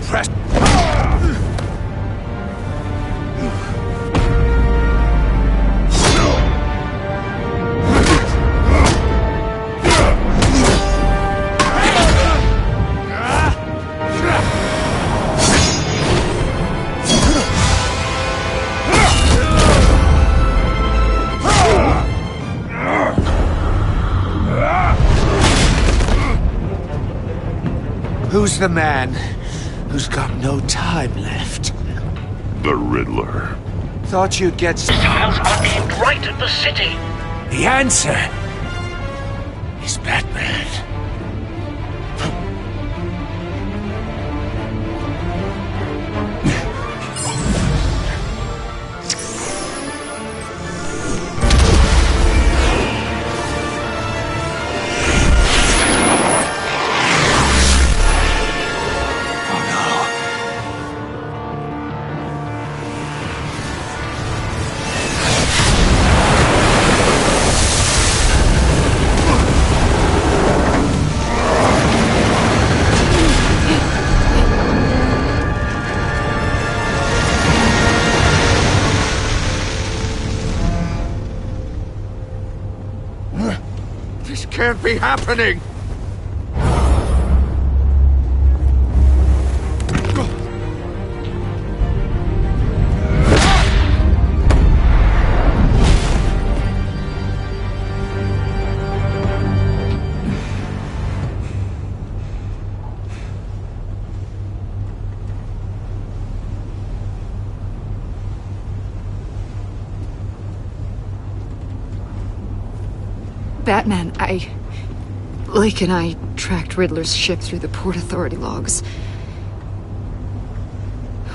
press. Who's the man who's got no time left? The Riddler. Thought you'd get Missiles are aimed right at the city. the answer. Is Batman. This can't be happening! Batman, Lake and I tracked Riddler's ship through the Port Authority logs.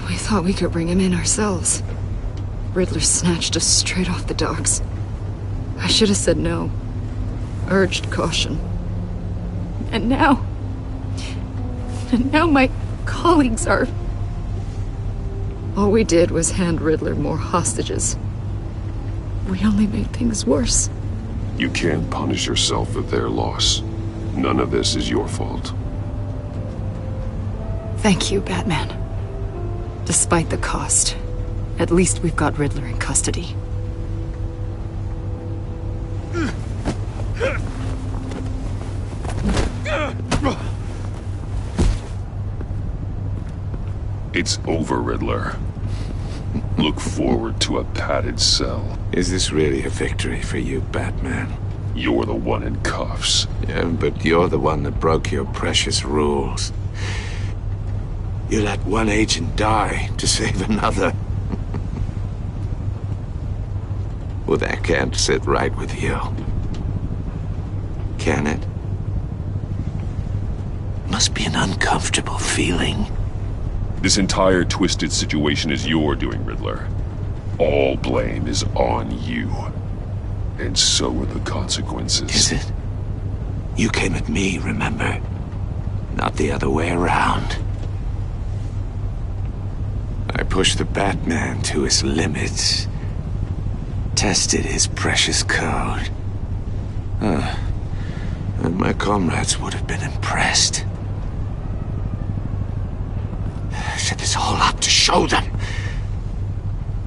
We thought we could bring him in ourselves. Riddler snatched us straight off the docks. I should have said no. Urged caution. And now my colleagues are... All we did was hand Riddler more hostages. We only made things worse. You can't punish yourself for their loss. None of this is your fault. Thank you, Batman. Despite the cost, at least we've got Riddler in custody. It's over, Riddler. Look forward to a padded cell. Is this really a victory for you, Batman? You're the one in cuffs. Yeah, but you're the one that broke your precious rules. You let one agent die to save another. Well, that can't sit right with you. Can it? Must be an uncomfortable feeling. This entire twisted situation is your doing, Riddler. All blame is on you. And so are the consequences. Is it? You came at me, remember? Not the other way around. I pushed the Batman to his limits. Tested his precious code. And my comrades would have been impressed. I set this all up to show them.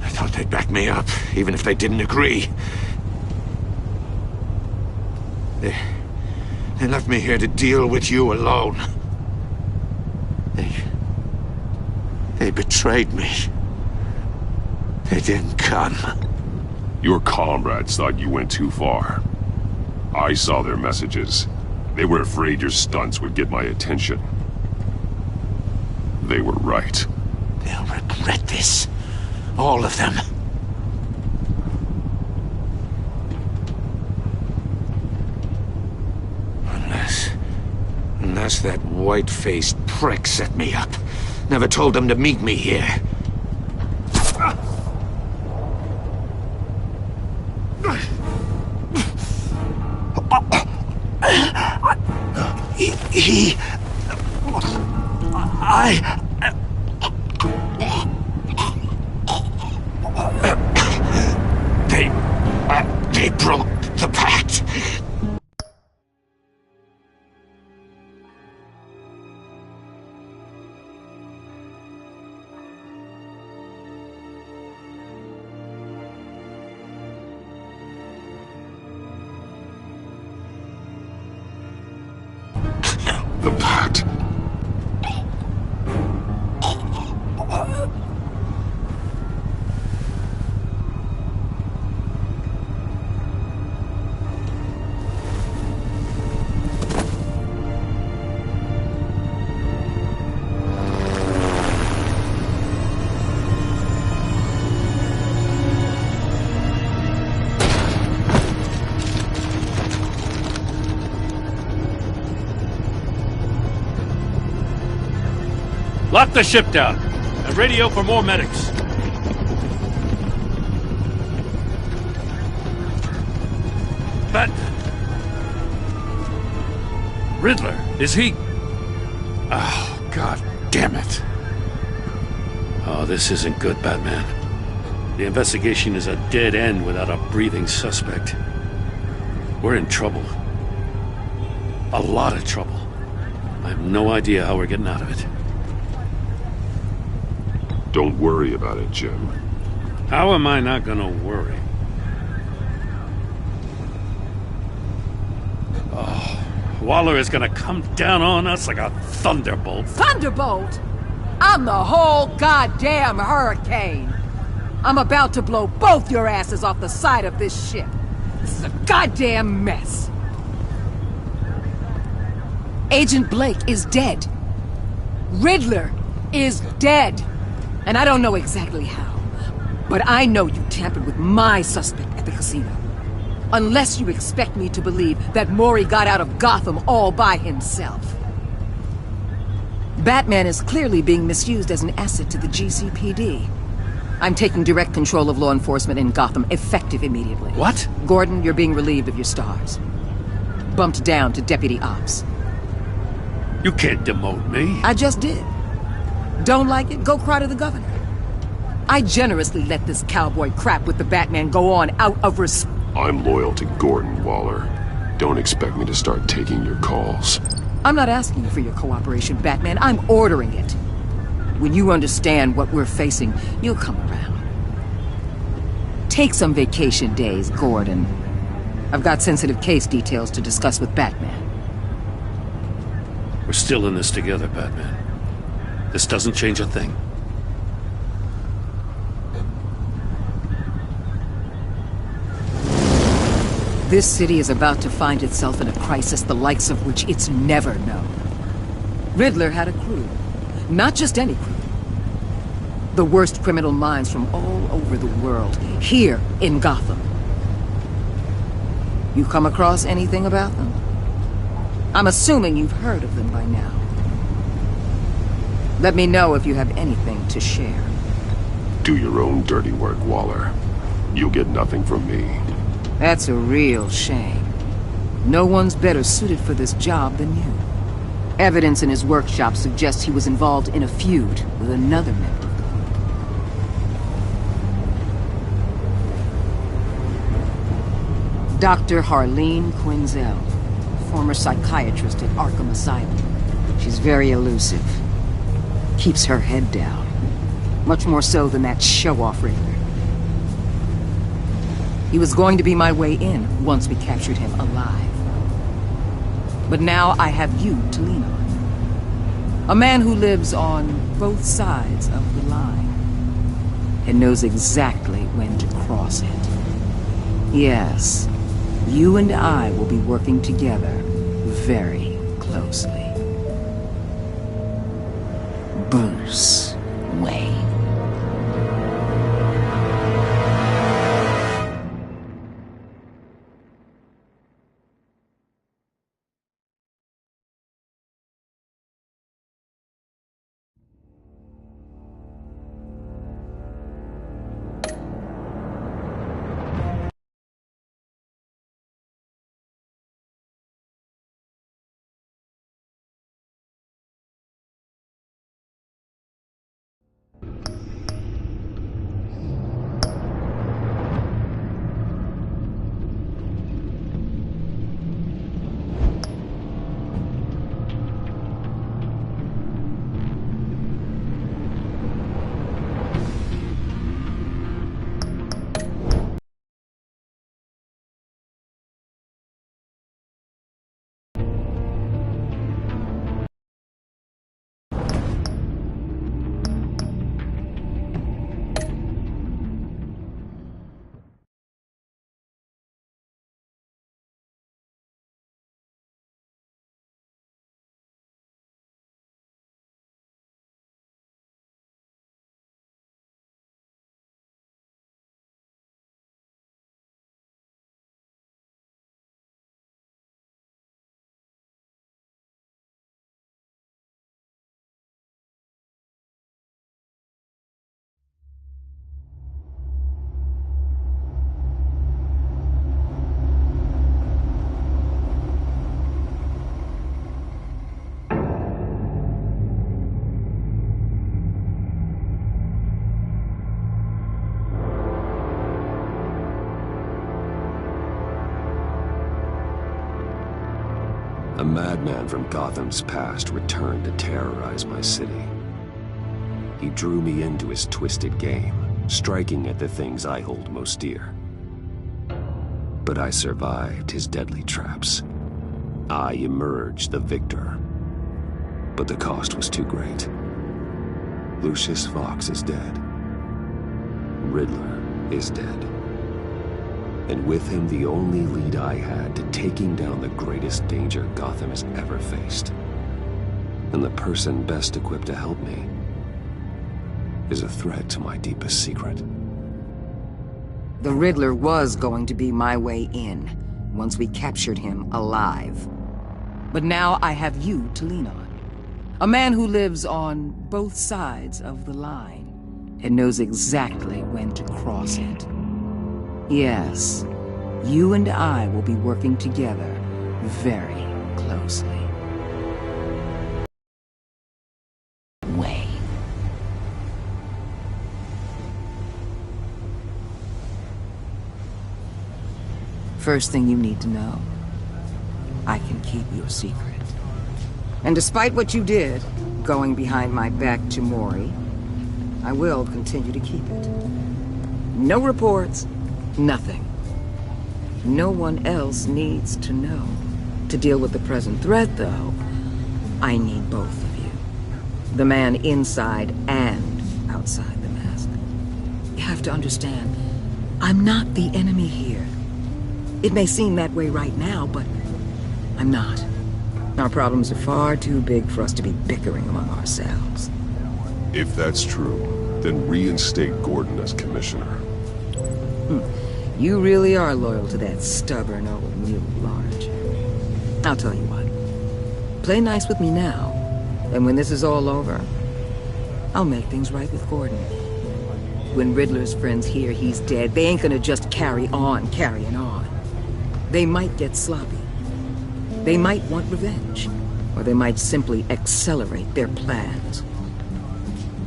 I thought they'd back me up, even if they didn't agree. They left me here to deal with you alone. They betrayed me. They didn't come. Your comrades thought you went too far. I saw their messages. They were afraid your stunts would get my attention. They were right. They'll regret this. All of them. Unless that white-faced prick set me up. Never told them to meet me here. They broke the pact. The Bat. Lock the ship down, and radio for more medics. Batman! Riddler, is he... Oh, God damn it. Oh, this isn't good, Batman. The investigation is a dead end without a breathing suspect. We're in trouble. A lot of trouble. I have no idea how we're getting out of it. Don't worry about it, Jim. How am I not gonna worry? Oh, Waller is gonna come down on us like a thunderbolt. Thunderbolt? I'm the whole goddamn hurricane. I'm about to blow both your asses off the side of this ship. This is a goddamn mess. Agent Blake is dead. Riddler is dead. And I don't know exactly how, but I know you tampered with my suspect at the casino. Unless you expect me to believe that Mori got out of Gotham all by himself. Batman is clearly being misused as an asset to the GCPD. I'm taking direct control of law enforcement in Gotham, effective immediately. What? Gordon, you're being relieved of your stars. Bumped down to Deputy Ops. You can't demote me. I just did. Don't like it? Go cry to the governor. I generously let this cowboy crap with the Batman go on out of respect. I'm loyal to Gordon, Waller. Don't expect me to start taking your calls. I'm not asking you for your cooperation, Batman. I'm ordering it. When you understand what we're facing, you'll come around. Take some vacation days, Gordon. I've got sensitive case details to discuss with Batman. We're still in this together, Batman. This doesn't change a thing. This city is about to find itself in a crisis the likes of which it's never known. Riddler had a crew. Not just any crew. The worst criminal minds from all over the world, here in Gotham. You come across anything about them? I'm assuming you've heard of them by now. Let me know if you have anything to share. Do your own dirty work, Waller. You'll get nothing from me. That's a real shame. No one's better suited for this job than you. Evidence in his workshop suggests he was involved in a feud with another member of the group. Dr. Harleen Quinzel, former psychiatrist at Arkham Asylum. She's very elusive. Keeps her head down. Much more so than that show-off Riddler. He was going to be my way in once we captured him alive. But now I have you to lean on. A man who lives on both sides of the line. And knows exactly when to cross it. Yes, you and I will be working together very closely. Bruce Wayne. madman from Gotham's past returned to terrorize my city. He drew me into his twisted game, striking at the things I hold most dear. But I survived his deadly traps. I emerged the victor. But the cost was too great. Lucius Fox is dead. Riddler is dead. And with him, the only lead I had to taking down the greatest danger Gotham has ever faced. And the person best equipped to help me is a threat to my deepest secret. The Riddler was going to be my way in, once we captured him alive. But now I have you to lean on. A man who lives on both sides of the line, and knows exactly when to cross it. Yes, you and I will be working together very closely. Wayne. First thing you need to know, I can keep your secret. And despite what you did, going behind my back to Mori, I will continue to keep it. No reports, nothing. No one else needs to know. To deal with the present threat, though, I need both of you. The man inside and outside the mask. You have to understand, I'm not the enemy here. It may seem that way right now, but I'm not. Our problems are far too big for us to be bickering among ourselves. If that's true, then reinstate Gordon as commissioner. You really are loyal to that stubborn old mule, aren't you? I'll tell you what. Play nice with me now, and when this is all over, I'll make things right with Gordon. When Riddler's friends hear he's dead, they ain't gonna just carry on carrying on. They might get sloppy. They might want revenge, or they might simply accelerate their plans.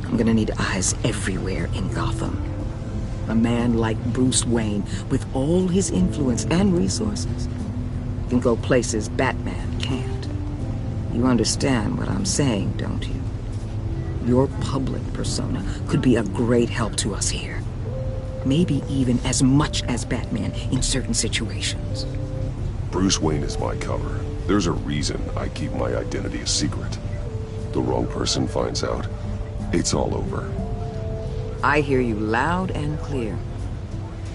I'm gonna need eyes everywhere in Gotham. A man like Bruce Wayne, with all his influence and resources, can go places Batman can't. You understand what I'm saying, don't you? Your public persona could be a great help to us here. Maybe even as much as Batman in certain situations. Bruce Wayne is my cover. There's a reason I keep my identity a secret. The wrong person finds out, it's all over. I hear you loud and clear.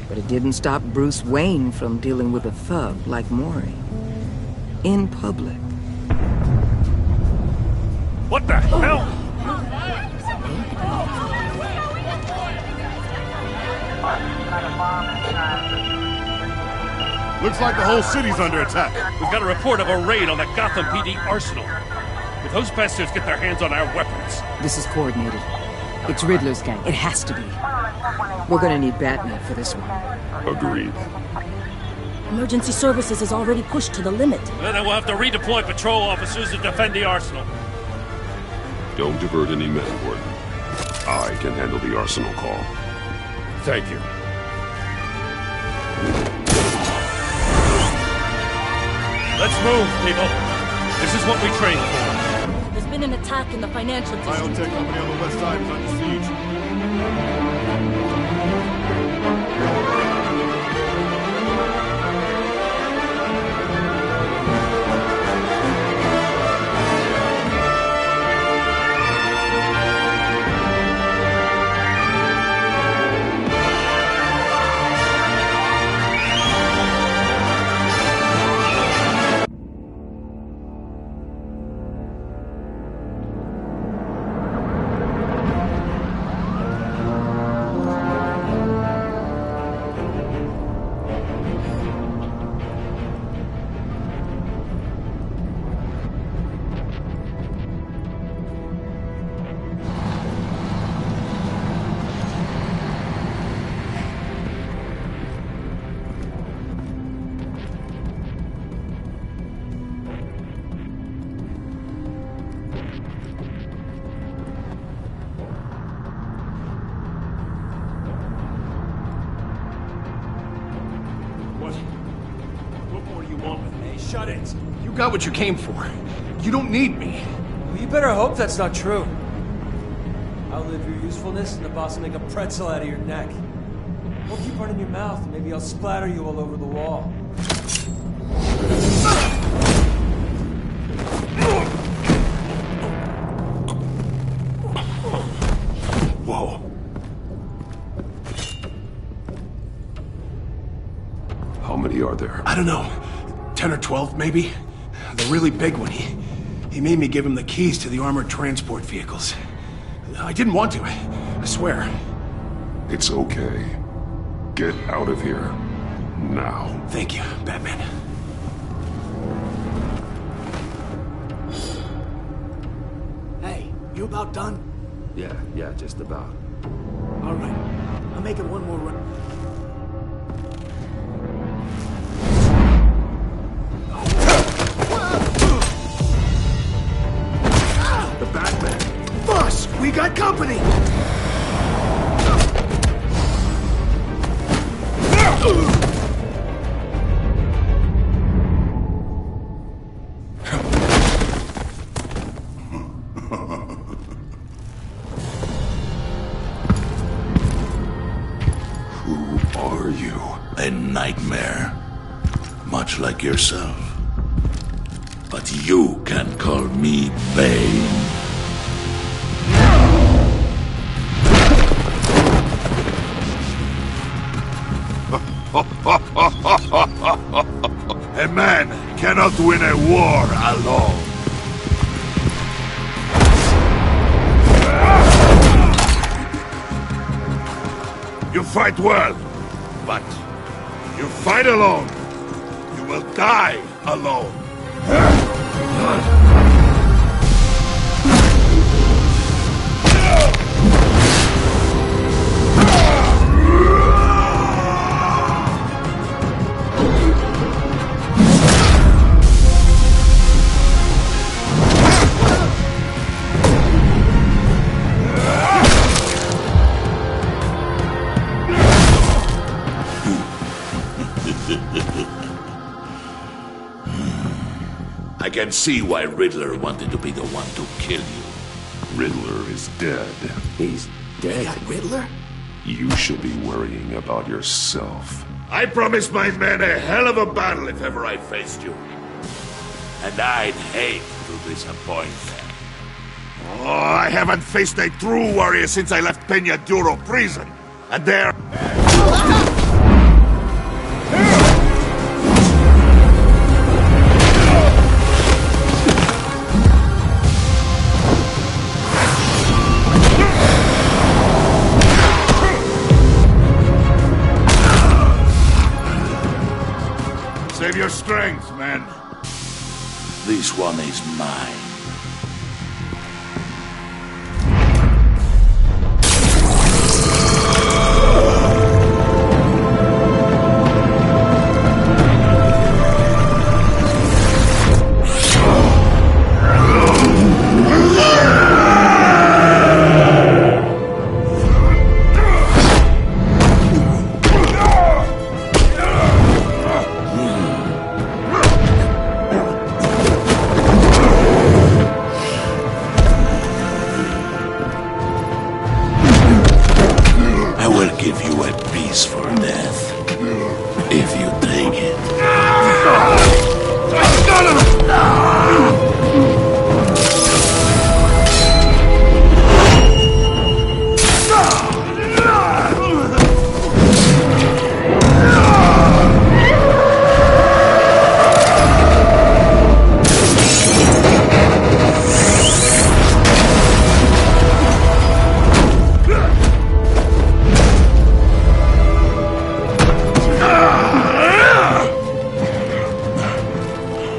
But it didn't stop Bruce Wayne from dealing with a thug like Mori. In public. What the hell? Looks like the whole city's under attack. We've got a report of a raid on the Gotham PD arsenal. If those bastards get their hands on our weapons... This is coordinated. It's Riddler's gang. It has to be. We're gonna need Batman for this one. Agreed. Emergency services is already pushed to the limit. Then we'll have to redeploy patrol officers to defend the arsenal. Don't divert any men, Gordon. I can handle the arsenal call. Thank you. Let's move, people. This is what we trained for. There's been an attack in the financial district. Biotech company on the west side is under siege. What more do you want with me? Shut it! You got what you came for. You don't need me. Well, you better hope that's not true. Outlive your usefulness, and the boss will make a pretzel out of your neck. Or keep running your mouth, and maybe I'll splatter you all over the wall. Whoa. How many are there? I don't know. 10 or 12, maybe? The really big one, he made me give him the keys to the armored transport vehicles. I didn't want to, I swear. It's okay. Get out of here. Now. Thank you, Batman. Hey, you about done? Yeah, just about. All right. I'll make it one more run. The Batman. Boss, we got company! Who are you? A nightmare. Much like yourself. But you can call me Bane. A man cannot win a war alone. You fight well, but you fight alone. You will die alone. I can see why Riddler wanted to be the one to kill you. Riddler is dead. He's dead. Got Riddler? You should be worrying about yourself. I promised my men a hell of a battle if ever I faced you. And I'd hate to disappoint them. Oh, I haven't faced a true warrior since I left Peña Duro prison. And there... Save your strength, man. This one is mine.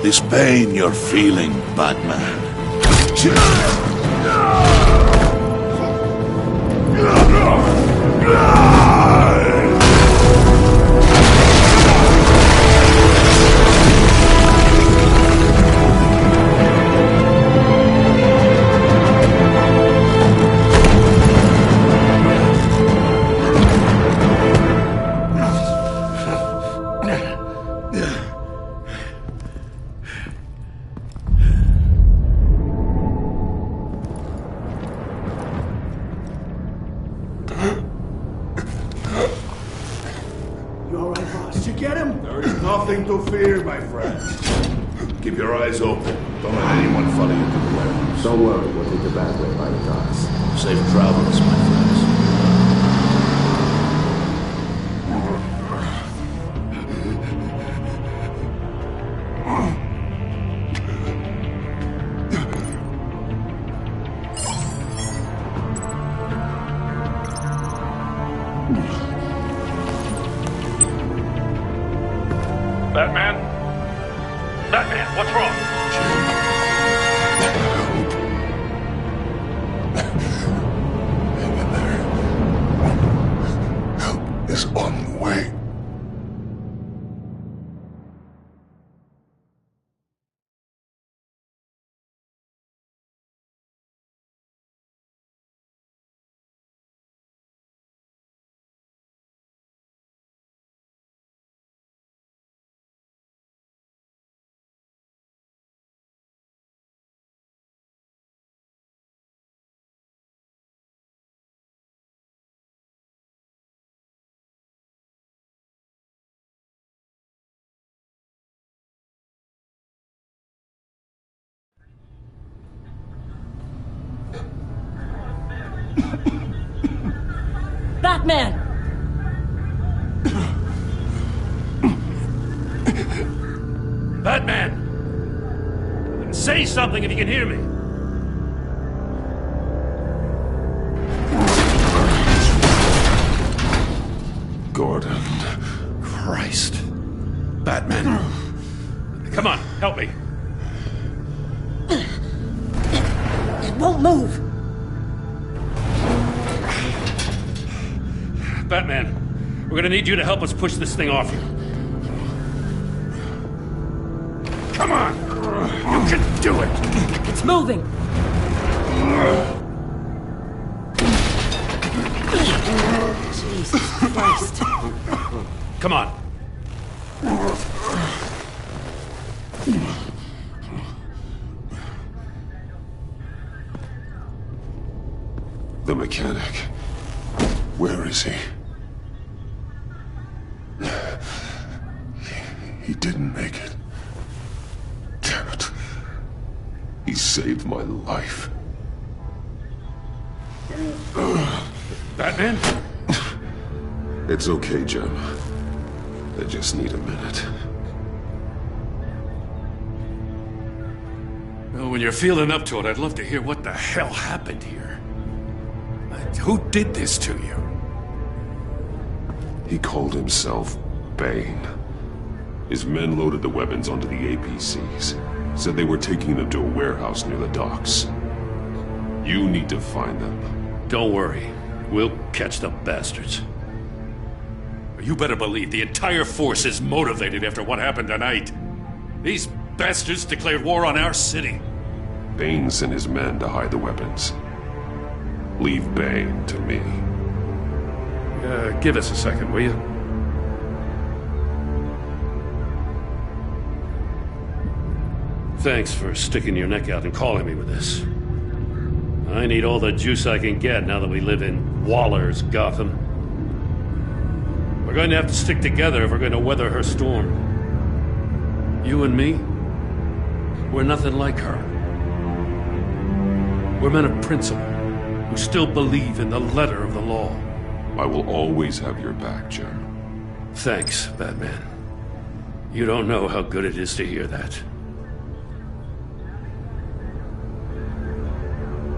This pain you're feeling, Batman. get him? There is nothing to fear, my friend. Keep your eyes open. Don't let anyone follow you to the warehouse. Don't worry, we'll take the back way by the docks. Safe travels, my friends. Batman? Batman, what's wrong? Hang in there. Help is on the way. Batman! Batman! Say something if you can hear me. Gordon. Christ. Batman. Come on, help me. It won't move! Batman, we're gonna need you to help us push this thing off you. Come on! You can do it! It's moving! Jesus Christ. Come on. The mechanic. Where is he? He didn't make it. Damn it. He saved my life. Batman? It's okay, Jim. I just need a minute. Well, when you're feeling up to it, I'd love to hear what the hell happened here. Who did this to you? He called himself Bane. His men loaded the weapons onto the APCs. Said they were taking them to a warehouse near the docks. You need to find them. Don't worry. We'll catch the bastards. You better believe the entire force is motivated after what happened tonight. These bastards declared war on our city. Bane sent his men to hide the weapons. Leave Bane to me. Give us a second, will you? Thanks for sticking your neck out and calling me with this. I need all the juice I can get now that we live in Waller's Gotham. We're going to have to stick together if we're going to weather her storm. You and me, we're nothing like her. We're men of principle, who still believe in the letter of the law. I will always have your back, Jim. Thanks, Batman. You don't know how good it is to hear that.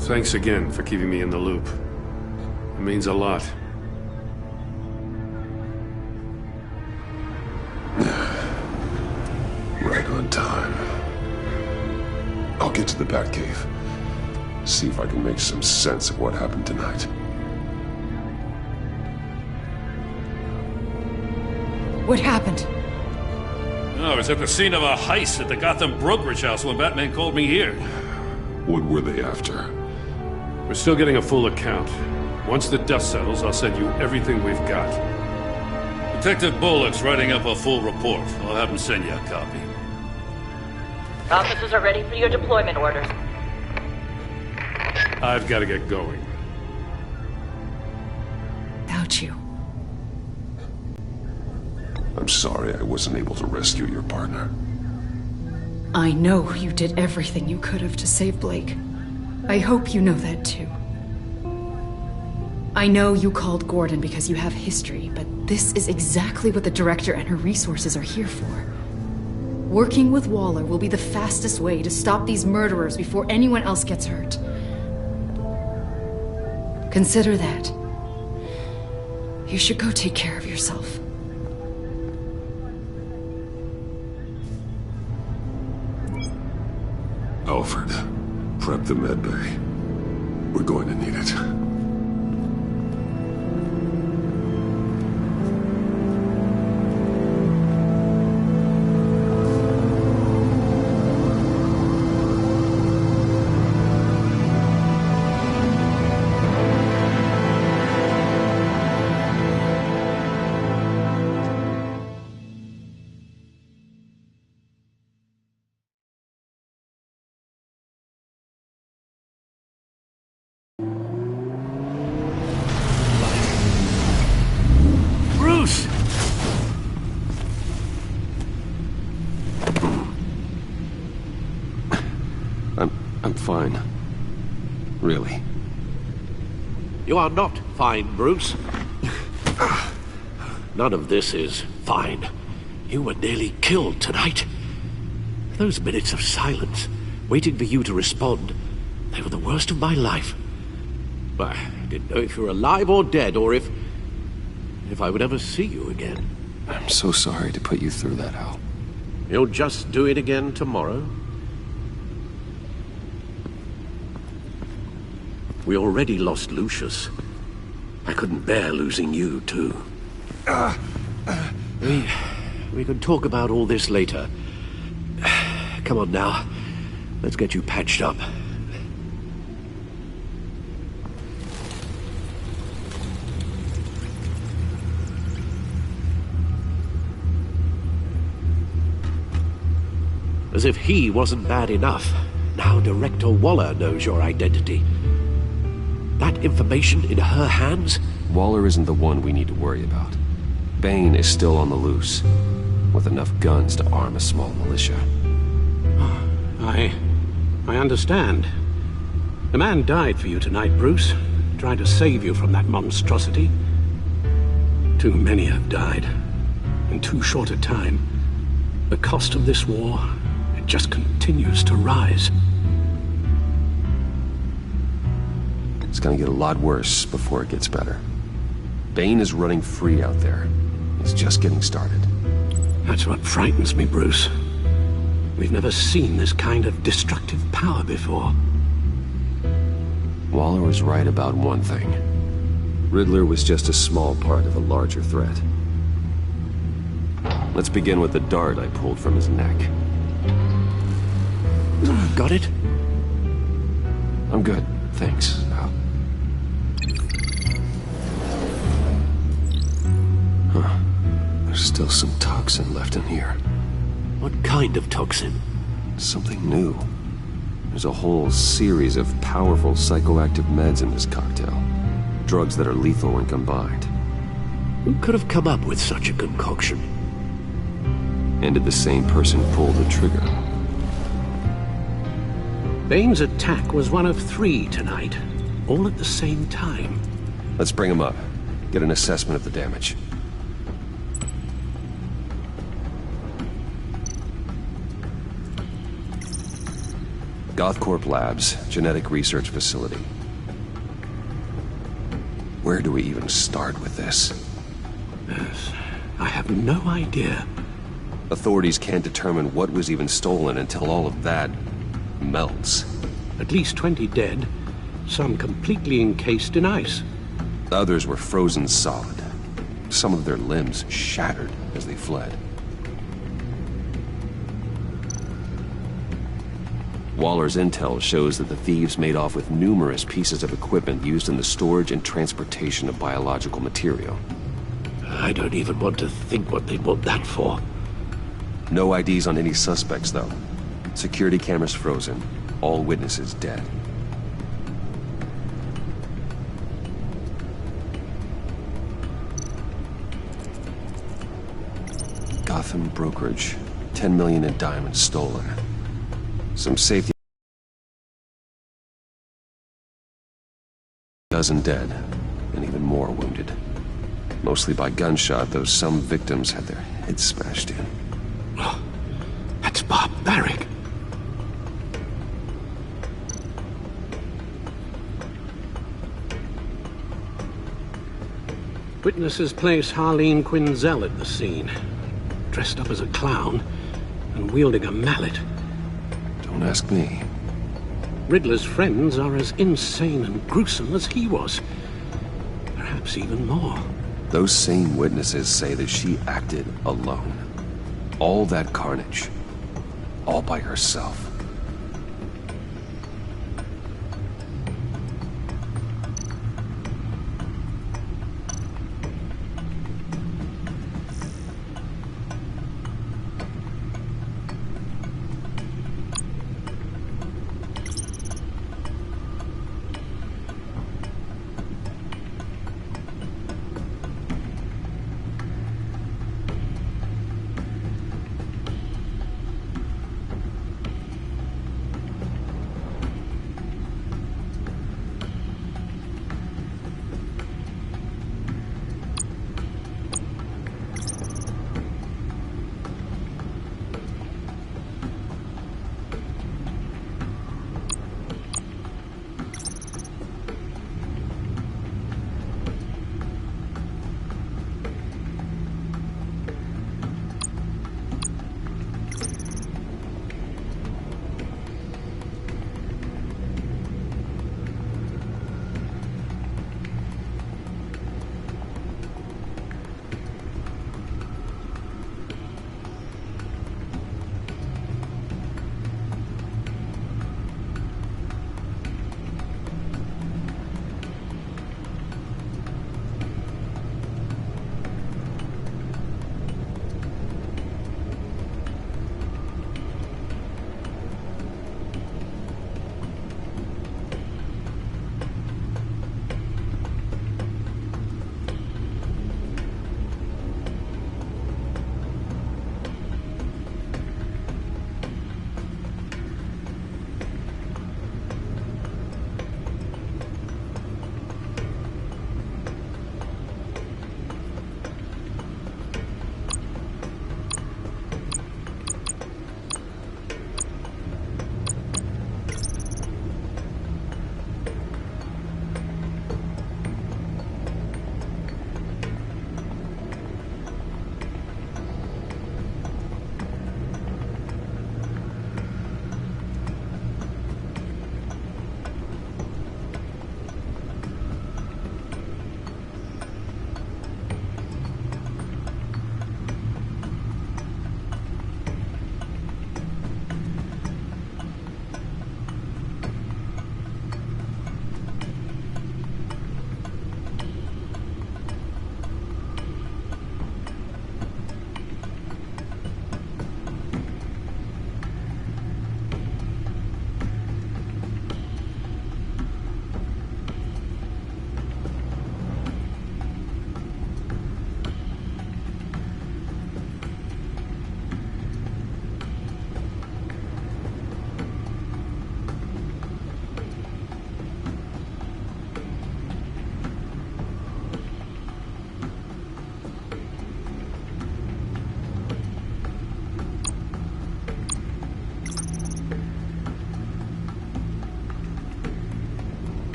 Thanks again for keeping me in the loop. It means a lot. Right on time. I'll get to the Batcave. See if I can make some sense of what happened tonight. What happened? I was at the scene of a heist at the Gotham brokerage house when Batman called me here. What were they after? We're still getting a full account. Once the dust settles, I'll send you everything we've got. Detective Bullock's writing up a full report. I'll have him send you a copy. Officers are ready for your deployment orders. I've got to get going. Without you. I'm sorry I wasn't able to rescue your partner. I know you did everything you could have to save Blake. I hope you know that too. I know you called Gordon because you have history, but this is exactly what the Director and her resources are here for. Working with Waller will be the fastest way to stop these murderers before anyone else gets hurt. Consider that. You should go take care of yourself. Alfred, prep the medbay. We're going to need it. I'm fine. Really. You are not fine, Bruce. None of this is fine. You were nearly killed tonight. Those minutes of silence, waiting for you to respond, they were the worst of my life. I didn't know if you were alive or dead, or if I would ever see you again. I'm so sorry to put you through that, Al. You'll just do it again tomorrow? We already lost Lucius. I couldn't bear losing you, too. We could talk about all this later. Come on now. Let's get you patched up. As if he wasn't bad enough, now Director Waller knows your identity. That information in her hands? Waller isn't the one we need to worry about. Bane is still on the loose, with enough guns to arm a small militia. I understand. The man died for you tonight, Bruce. Tried to save you from that monstrosity. Too many have died. In too short a time. The cost of this war, it just continues to rise. It's gonna get a lot worse before it gets better. Bane is running free out there. It's just getting started. That's what frightens me, Bruce. We've never seen this kind of destructive power before. Waller was right about one thing. Riddler was just a small part of a larger threat. Let's begin with the dart I pulled from his neck. Got it? I'm good, thanks, Al. Huh. There's still some toxin left in here. What kind of toxin? Something new. There's a whole series of powerful psychoactive meds in this cocktail. Drugs that are lethal when combined. Who could have come up with such a concoction? And did the same person pull the trigger? Bane's attack was one of 3 tonight, all at the same time. Let's bring him up. Get an assessment of the damage. Gothcorp Labs, genetic research facility. Where do we even start with this? Yes, I have no idea. Authorities can't determine what was even stolen until all of that melts. At least 20 dead, some completely encased in ice. Others were frozen solid. Some of their limbs shattered as they fled. Waller's intel shows that the thieves made off with numerous pieces of equipment used in the storage and transportation of biological material. I don't even want to think what they'd want that for. No IDs on any suspects, though. Security cameras frozen. All witnesses dead. Gotham brokerage. 10 million in diamonds stolen. Some safety... dozen dead, and even more wounded. Mostly by gunshot, though some victims had their heads smashed in. Oh, that's barbaric. Witnesses place Harleen Quinzel at the scene, dressed up as a clown and wielding a mallet. Don't ask me. Riddler's friends are as insane and gruesome as he was. Perhaps even more. Those same witnesses say that she acted alone. All that carnage. All by herself.